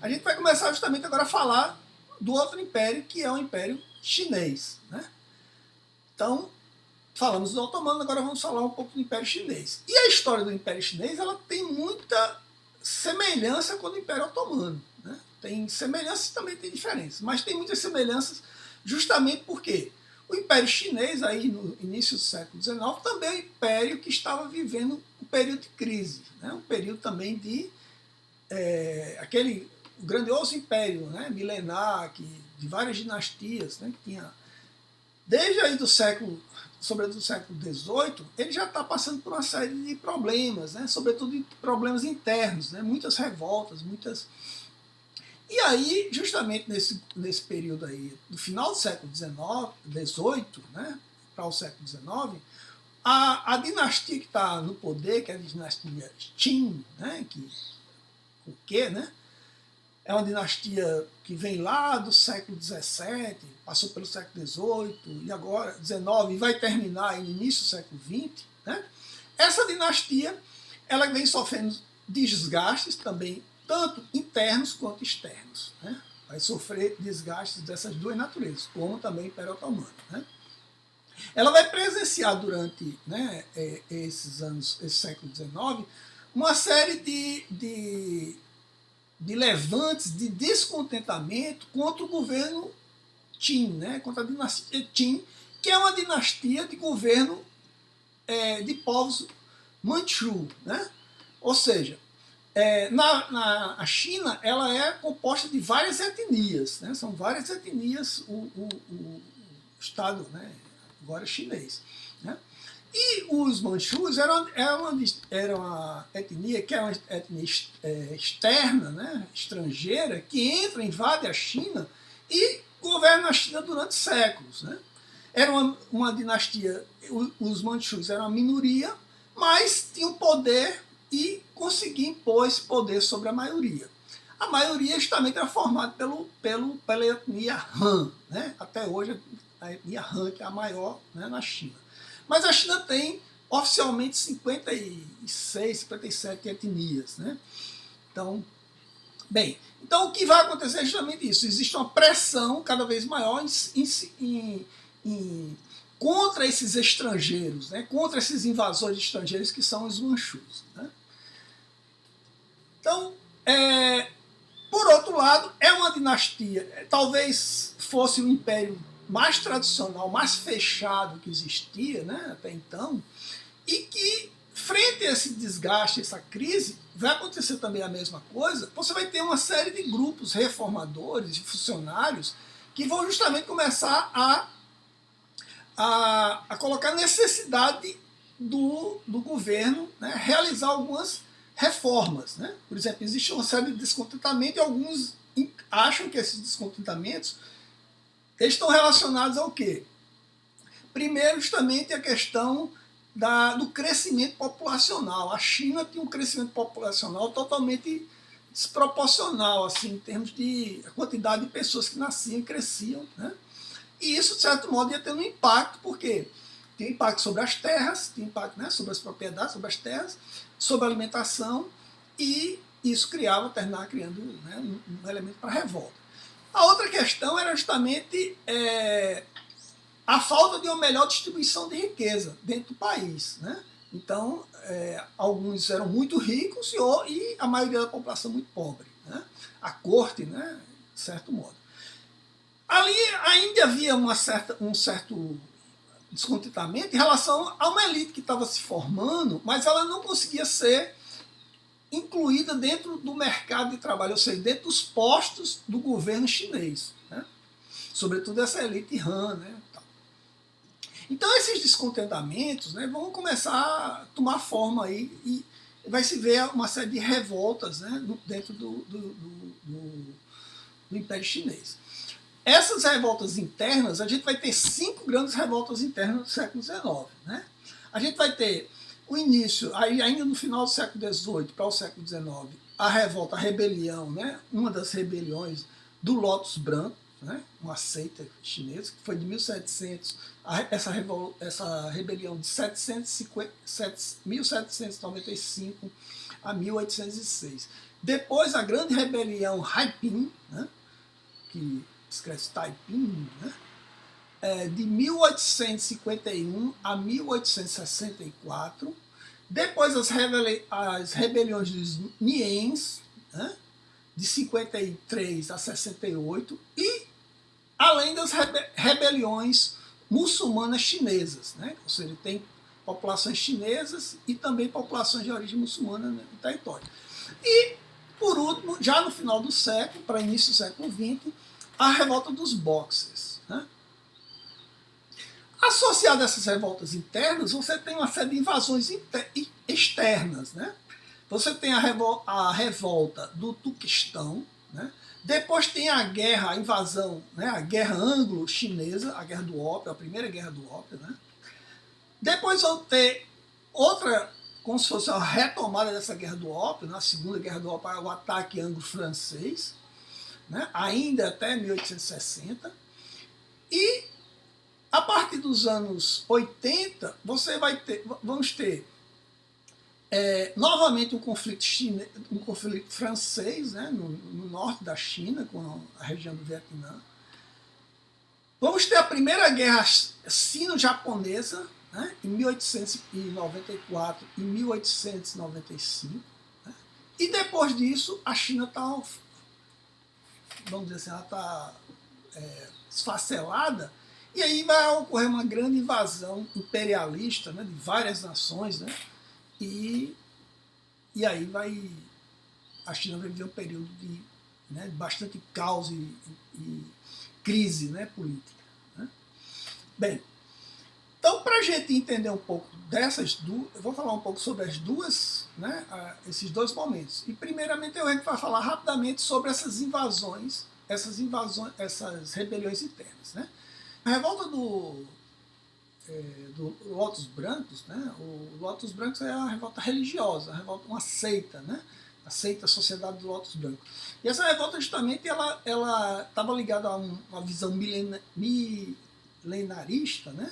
A gente vai começar justamente agora a falar do outro império, que é o Império Chinês, né? Então, falamos do Otomano, agora vamos falar um pouco do Império Chinês. E a história do Império Chinês, ela tem muita semelhança com o Império Otomano, né? Tem semelhanças e também tem diferenças, mas tem muitas semelhanças justamente porque o Império Chinês, aí no início do século XIX, também é um império que estava vivendo um período de crise, né? Um período também de aquele grandioso império, né, milenar, de várias dinastias, né, que tinha desde aí do século, sobretudo do século XVIII, ele já está passando por uma série de problemas, né, sobretudo de problemas internos, né, muitas revoltas, muitas. E aí, justamente nesse período aí, do final do século XVIII, né, para o século XIX, a dinastia que está no poder, que é a dinastia Qin, né, o quê, né? É uma dinastia que vem lá do século XVII, passou pelo século XVIII e agora XIX e vai terminar no início do século XX. Né? Essa dinastia ela vem sofrendo desgastes também, tanto internos quanto externos. Né? Vai sofrer desgastes dessas duas naturezas, como também o Império Otomano. Né? Ela vai presenciar durante, né, esses anos, esse século XIX, uma série de levantes de descontentamento contra o governo Qin, né, contra a dinastia Qin, que é uma dinastia de governo de povos Manchu. Né? Ou seja, a China ela é composta de várias etnias, né? São várias etnias o Estado, né, agora chinês. Né? E os manchus era uma etnia que é uma etnia externa, né, estrangeira, que entra, invade a China e governa a China durante séculos. Né? Era uma dinastia, os manchus eram uma minoria, mas tinham poder e conseguiam impor esse poder sobre a maioria. A maioria justamente era formada pela etnia Han. Né? Até hoje a etnia Han, que é a maior, né, na China. Mas a China tem oficialmente 56, 57 etnias. Né? Então, então o que vai acontecer é justamente isso. Existe uma pressão cada vez maior contra esses estrangeiros, né? Contra esses invasores estrangeiros que são os manchus. Né? Então, por outro lado, é uma dinastia, talvez fosse o império mais tradicional, mais fechado que existia, né, até então, e que, frente a esse desgaste, essa crise, vai acontecer também a mesma coisa. Você vai ter uma série de grupos reformadores e funcionários que vão justamente começar a colocar necessidade do governo, né, realizar algumas reformas. Né? Por exemplo, existe uma série de descontentamento e alguns acham que esses descontentamentos estão relacionados ao quê? Primeiro, justamente, a questão do crescimento populacional. A China tinha um crescimento populacional totalmente desproporcional, assim, em termos de quantidade de pessoas que nasciam e cresciam. Né? E isso, de certo modo, ia ter um impacto, porque tem impacto sobre as terras, tem impacto, né, sobre as propriedades, sobre as terras, sobre a alimentação, e isso terminava criando, né, um elemento para revolta. A outra questão era justamente a falta de uma melhor distribuição de riqueza dentro do país. Né? Então, alguns eram muito ricos e a maioria da população muito pobre. Né? A corte, né, de certo modo. Ali ainda havia um certo descontentamento em relação a uma elite que estava se formando, mas ela não conseguia ser incluída dentro do mercado de trabalho, ou seja, dentro dos postos do governo chinês. Né? Sobretudo essa elite Han. Né? Então esses descontentamentos, né, vão começar a tomar forma aí e vai se ver uma série de revoltas, né, dentro do Império Chinês. Essas revoltas internas, a gente vai ter 5 grandes revoltas internas do século XIX. Né? A gente vai ter o início, ainda no final do século XVIII para o século XIX, a rebelião, né? Uma das rebeliões do Lótus Branco, né? Uma seita chinesa, que foi de 1700, essa rebelião de 1795 a 1806. Depois a grande rebelião Haiping, né, que escreve Taiping, né, de 1851 a 1864. Depois as rebeliões dos Niens, né, de 53 a 68, e além das rebeliões muçulmanas chinesas, né? Ou seja, tem populações chinesas e também populações de origem muçulmana no território. E, por último, já no final do século, para início do século XX, a revolta dos Boxers, né? Associado a essas revoltas internas, você tem uma série de invasões externas, né? Você tem a revolta do Turquestão, né? Depois tem a guerra, a invasão, né? A guerra anglo-chinesa, a guerra do ópio, a primeira guerra do ópio, né? Depois vão ter outra, como se fosse uma retomada dessa guerra do ópio, na segunda guerra do ópio, o ataque anglo-francês, né? Ainda até 1860. E a partir dos anos 80, vamos ter novamente um conflito francês, né, no norte da China, com a região do Vietnã. Vamos ter a primeira guerra sino-japonesa, né, em 1894 e 1895. Né, e depois disso, a China está, vamos dizer assim, ela está esfacelada. E aí vai ocorrer uma grande invasão imperialista, né, de várias nações, né, e aí a China vai viver um período de, né, bastante caos e crise, né, política. Né. Bem, então para a gente entender um pouco dessas duas, eu vou falar um pouco sobre as duas, né, esses dois momentos. E primeiramente eu vou falar rapidamente sobre essas rebeliões internas. Né. A revolta do Lotus Brancos, né? O Lotus Brancos é uma revolta religiosa, uma seita, né? A seita, a Sociedade do Lotus Branco. E essa revolta justamente ela estava ligada a uma visão milenarista, né?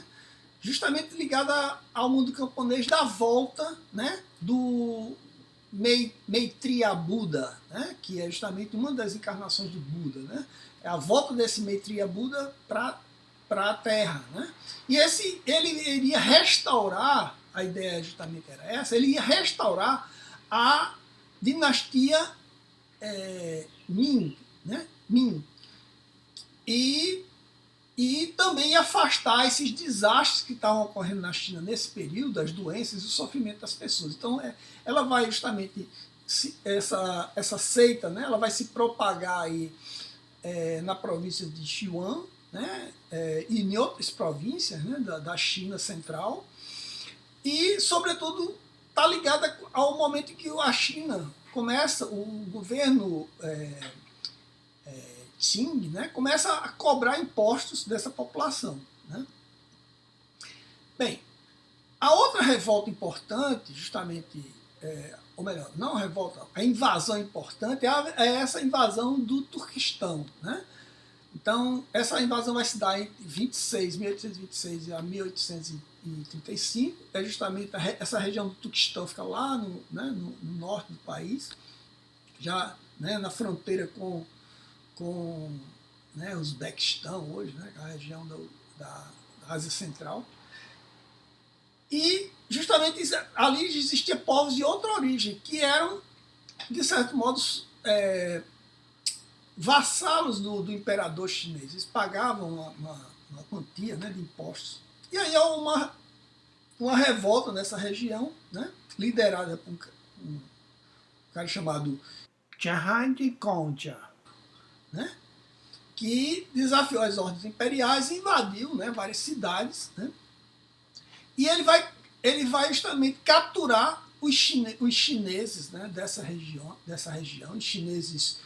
Justamente ligada ao mundo camponês da volta, né, do Maitreya Buda, né, que é justamente uma das encarnações do Buda. Né? É a volta desse Maitreya Buda para a Terra. Né? E ele iria restaurar, a ideia justamente era essa, ele ia restaurar a dinastia Ming, né? Ming. E também afastar esses desastres que estavam ocorrendo na China nesse período, as doenças e o sofrimento das pessoas. Então, ela vai justamente, essa seita, né, ela vai se propagar aí, na província de Sichuan, né, e em outras províncias, né, da China central, e, sobretudo, está ligada ao momento em que a China começa, o governo Qing, né, começa a cobrar impostos dessa população. Né. Bem, a outra revolta importante, justamente, ou melhor, não a revolta, a invasão importante é essa invasão do Turquestão. Né. Então, essa invasão vai se dar entre 1826 a 1835, é justamente essa região do Turquestão fica lá no norte do país, já, né, na fronteira com né, Uzbequistão hoje, né, a região da Ásia Central. E justamente ali existia povos de outra origem, que eram, de certo modo, vassalos do imperador chinês. Eles pagavam uma quantia, né, de impostos. E aí há uma revolta nessa região, né, liderada por um cara chamado Chahang Concha, né, que desafiou as ordens imperiais e invadiu, né, várias cidades. Né, e ele vai justamente capturar os chineses, né, dessa região, os chineses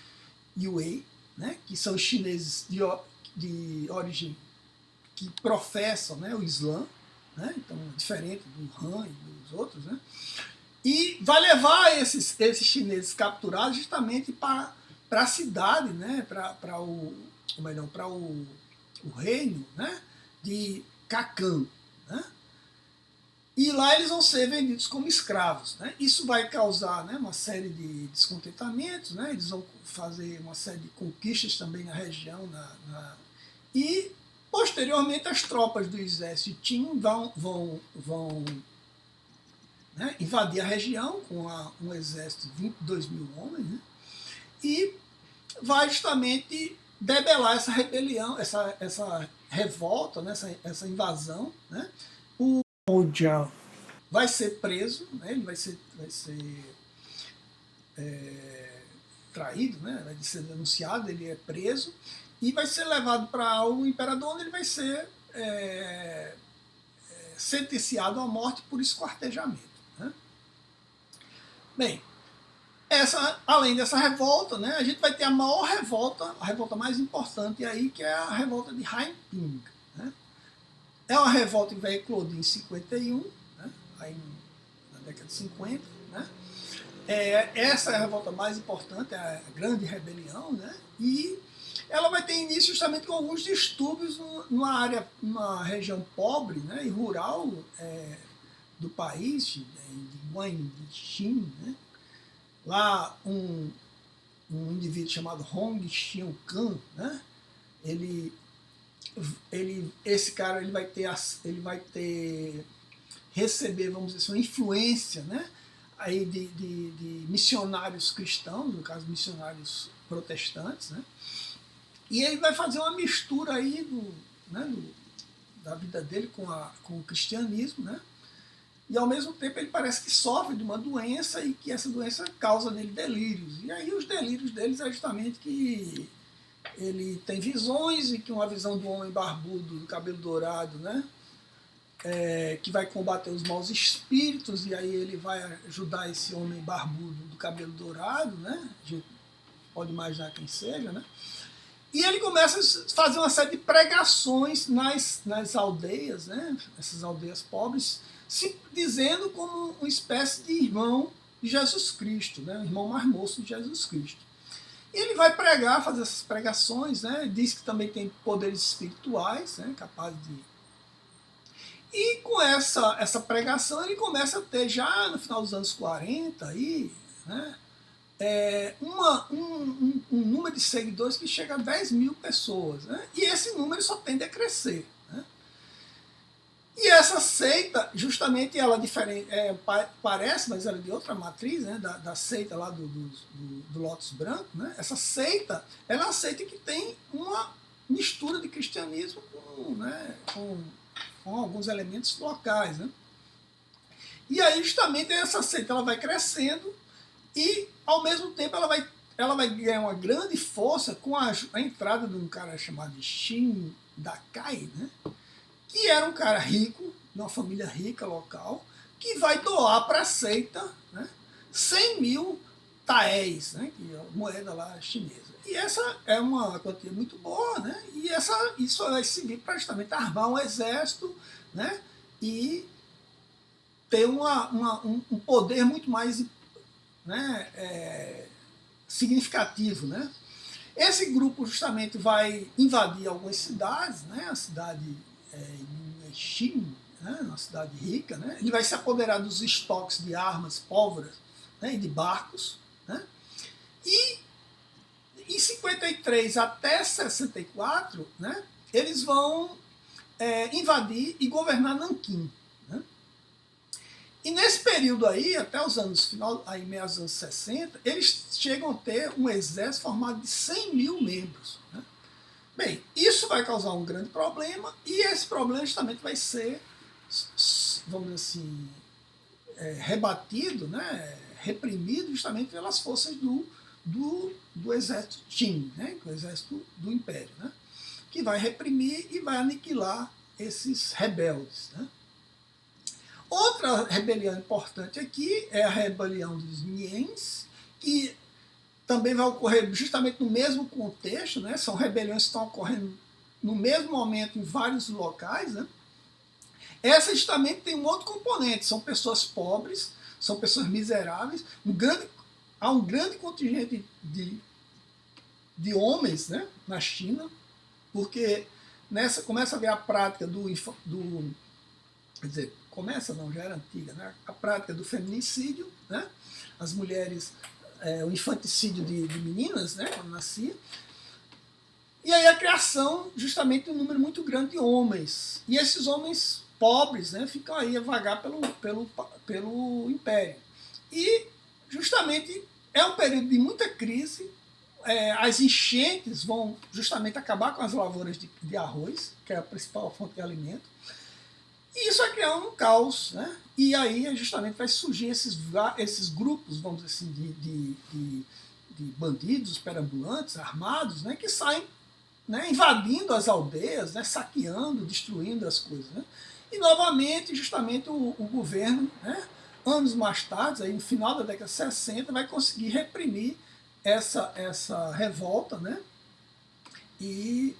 Yue, né, que são os chineses de origem que professam, né, o Islã, né, então diferente do Han e dos outros, né, e vai levar esses chineses capturados justamente para a cidade, né, para o reino, né, de Kakan. Né. E lá eles vão ser vendidos como escravos. Né? Isso vai causar, né, uma série de descontentamentos, né? Eles vão fazer uma série de conquistas também na região. E, posteriormente, as tropas do exército Qin vão né, invadir a região com um exército de 22 mil homens, né? E vai justamente debelar essa rebelião, essa revolta, né, essa invasão. Né? O Jiao vai ser preso, né? Ele vai ser traído, né? Vai ser denunciado, ele é preso e vai ser levado para o imperador, onde ele vai ser sentenciado à morte por esquartejamento. Né? Bem, além dessa revolta, né, a gente vai ter a maior revolta, a revolta mais importante aí, que é a revolta de Haiping. Né? É uma revolta que vai eclodir em 51, né, aí na década de 50. Né? Essa é a revolta mais importante, é a grande rebelião, né? E ela vai ter início justamente com alguns distúrbios numa região pobre, né, e rural do país, de Guangxi. Né? Lá um indivíduo chamado Hong Xiuquan, né? Esse cara ele vai receber, vamos dizer assim, uma influência, né? Aí de missionários cristãos, no caso missionários protestantes, né? E ele vai fazer uma mistura aí da vida dele com o cristianismo, né? E ao mesmo tempo ele parece que sofre de uma doença e que essa doença causa nele delírios. E aí os delírios deles é justamente que ele tem visões e que uma visão do homem barbudo, do cabelo dourado, né? Que vai combater os maus espíritos, e aí ele vai ajudar esse homem barbudo do cabelo dourado, né? A gente pode imaginar quem seja, né? E ele começa a fazer uma série de pregações nas aldeias, né? Essas aldeias pobres, se dizendo como uma espécie de irmão de Jesus Cristo, né? O irmão mais moço de Jesus Cristo. E ele vai pregar, fazer essas pregações, né? Diz que também tem poderes espirituais, né? Capazes de... E com essa pregação ele começa a ter, já no final dos anos 40, aí, né? Um número de seguidores que chega a 10 mil pessoas. Né? E esse número só tende a crescer. Né? E essa seita, justamente ela parece, mas ela é de outra matriz, né? da seita lá do Lótus Branco. Né? Essa seita, ela é uma seita que tem uma mistura de cristianismo com alguns elementos locais. Né? E aí justamente essa seita ela vai crescendo e, ao mesmo tempo, ela vai ganhar uma grande força com a entrada de um cara chamado Shin Dakai, né? Que era um cara rico, de uma família rica local, que vai doar para a seita, né, 100 mil taéis, né, que é a moeda lá chinesa. E essa é uma quantia muito boa, né? E isso vai servir para justamente armar um exército, né, e ter um poder muito mais, né, significativo. Né? Esse grupo justamente vai invadir algumas cidades, né? A cidade de Yunnan, né? Uma cidade rica. Né? Ele vai se apoderar dos estoques de armas, pólvora, né? E de barcos. Né? E em 53 até 64, né? Eles vão invadir e governar Nanquim. Né? E nesse período aí, até os anos meados dos anos 60, eles chegam a ter um exército formado de 100 mil membros. Né? Bem, isso vai causar um grande problema, e esse problema justamente vai ser, vamos dizer assim, rebatido, né? Reprimido justamente pelas forças do exército Qin, né? O exército do Império, né? Que vai reprimir e vai aniquilar esses rebeldes. Né? Outra rebelião importante aqui é a rebelião dos Miens, que também vai ocorrer justamente no mesmo contexto. Né? São rebeliões que estão ocorrendo no mesmo momento em vários locais. Né? Essa justamente tem um outro componente, são pessoas pobres, são pessoas miseráveis, há um grande contingente de homens, né, na China, porque começa a ver a prática quer dizer, começa não, já era antiga, né? A prática do feminicídio, né? As mulheres, o infanticídio de meninas, né? Quando nascia. E aí a criação justamente de um número muito grande de homens. E esses homens pobres, né, ficam aí a vagar pelo império. E justamente é um período de muita crise. As enchentes vão justamente acabar com as lavouras de arroz, que é a principal fonte de alimento. E isso vai criar um caos, né? E aí justamente vai surgir esses grupos, vamos dizer assim, de bandidos perambulantes, armados, né, que saem, né, invadindo as aldeias, né, saqueando, destruindo as coisas. Né? E novamente, justamente o governo, né, anos mais tarde, aí no final da década de 60, vai conseguir reprimir essa revolta, né? E,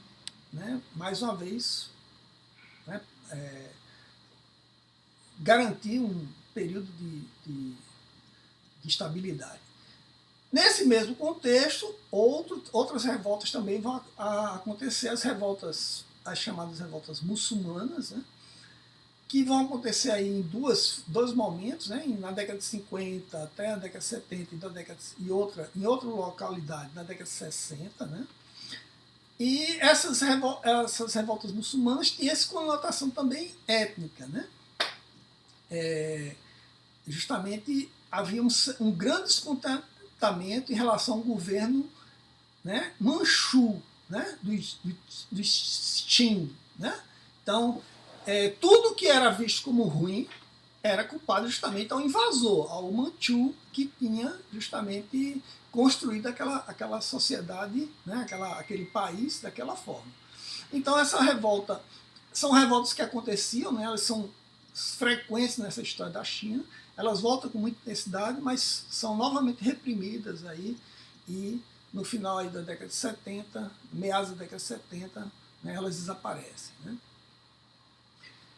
né, mais uma vez, né, garantir um período de estabilidade. Nesse mesmo contexto, outras revoltas também vão acontecer, as chamadas revoltas muçulmanas, né, que vão acontecer aí em dois momentos, né, na década de 50 até a década de 70 em outra localidade na década de 60. Né, e essas revoltas muçulmanas tinham essa conotação também étnica. Né, justamente havia um grande descontentamento em relação ao governo, né, manchu, né, do Qing. Né? Então, tudo que era visto como ruim era culpado justamente ao invasor, ao Manchu, que tinha justamente construído aquela sociedade, né, aquele país daquela forma. Então, essa revolta são revoltas que aconteciam, né, elas são frequentes nessa história da China, elas voltam com muita intensidade, mas são novamente reprimidas aí, e no final aí da década de 70, meados da década de 70, né, elas desaparecem. Né?